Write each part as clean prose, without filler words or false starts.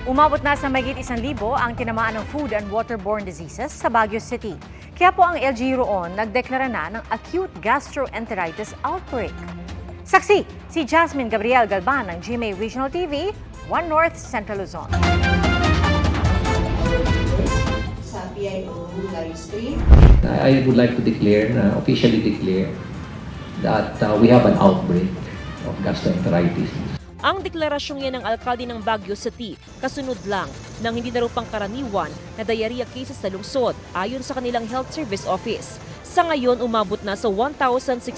Umabot na sa mahigit 1,000 ang tinamaan ng food and waterborne diseases sa Baguio City. Kaya po ang LGU roon nagdeklara na ng acute gastroenteritis outbreak. Saksi, si Jasmine Gabriel Galban ng GMA Regional TV, 1 North Central Luzon. Sa PIO live stream, I would like to officially declare that we have an outbreak of gastroenteritis. Ang deklarasyong yan ng alkalde ng Baguio City kasunod lang ng hindi na raw pangkaraniwan na diarrhea cases sa lungsod ayon sa kanilang Health Service Office. Sa ngayon, umabot na sa 1,602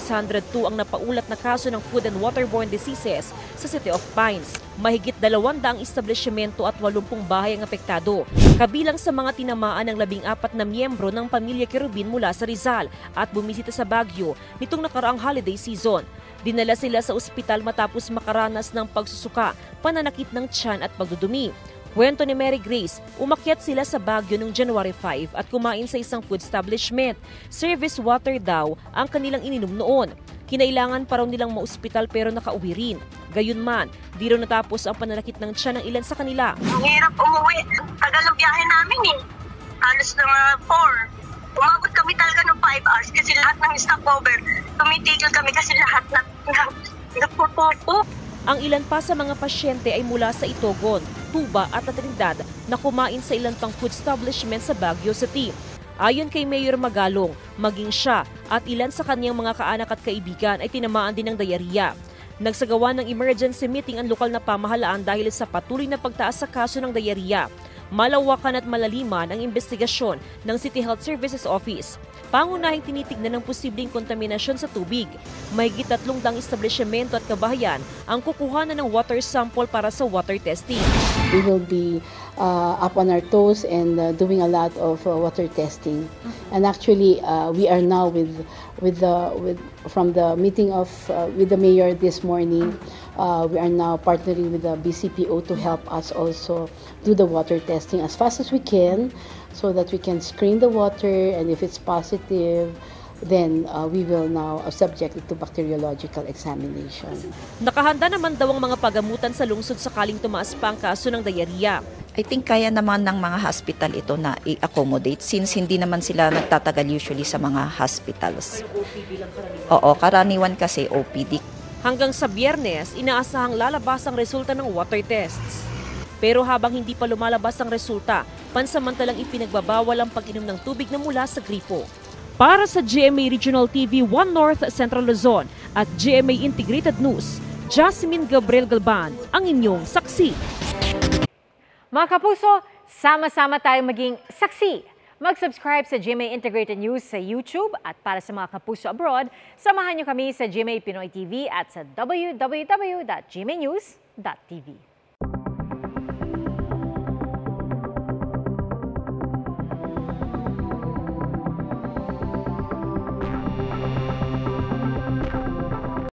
ang napaulat na kaso ng food and waterborne diseases sa City of Pines. Mahigit 200 establishmento at 80 bahay ang apektado. Kabilang sa mga tinamaan ng 14 na miyembro ng pamilya Kerubin mula sa Rizal at bumisita sa Baguio nitong nakaraang holiday season. Dinala sila sa ospital matapos makaranas ng pagsusuka, pananakit ng tiyan at pagdudumi. Kwento ni Mary Grace, umakyat sila sa Baguio noong January 5 at kumain sa isang food establishment. Service water daw ang kanilang ininom noon. Kinailangan pa raw nilang maospital pero nakauwi rin. Gayunman, di raw natapos ang pananakit ng tiyan ng ilan sa kanila. Ang hirap umuwi. Tagal ng biyahe namin eh. Halos na 4. Umabot kami talaga ng 5 hours kasi lahat ng stopover, tumitigil kami kasi lahat nagpupupo. Ang ilan pa sa mga pasyente ay mula sa Itogon, Tuba at Trinidad na kumain sa ilan pang food establishment sa Baguio City. Ayon kay Mayor Magalong, maging siya at ilan sa kanyang mga kaanak at kaibigan ay tinamaan din ng diarrhea. Nagsagawa ng emergency meeting ang lokal na pamahalaan dahil sa patuloy na pagtaas sa kaso ng diarrhea. Malawakan at malaliman ang investigasyon ng City Health Services Office. Pangunahing tinitignan ng posibleng kontaminasyon sa tubig. Mahigit 300 establishmento at kabahayan ang kukuhanan ng water sample para sa water testing. we will be up on our toes and doing a lot of water testing. And actually, we are now from the meeting with the mayor this morning. We are now partnering with the BCPO to help us also do the water testing as fast as we can so that we can screen the water, and if it's positive, then we will now subject it to bacteriological examination. Nakahanda naman daw ang mga pagamutan sa lungsod sakaling tumaas pa ang kaso ng diarrhea. I think kaya naman ng mga hospital ito na i-accommodate since hindi naman sila nagtatagal usually sa mga hospitals. Oo, karaniwan kasi OPD. Hanggang sa Biyernes, inaasahang lalabas ang resulta ng water tests. Pero habang hindi pa lumalabas ang resulta, pansamantalang ipinagbabawal ang pag-inom ng tubig na mula sa gripo. Para sa GMA Regional TV 1 North Central Luzon at GMA Integrated News, Jasmine Gabriel Galban, ang inyong saksi. Mga kapuso, sama-sama tayong maging saksi. Mag-subscribe sa GMA Integrated News sa YouTube at para sa mga kapuso abroad, samahan niyo kami sa GMA Pinoy TV at sa www.gmanews.tv.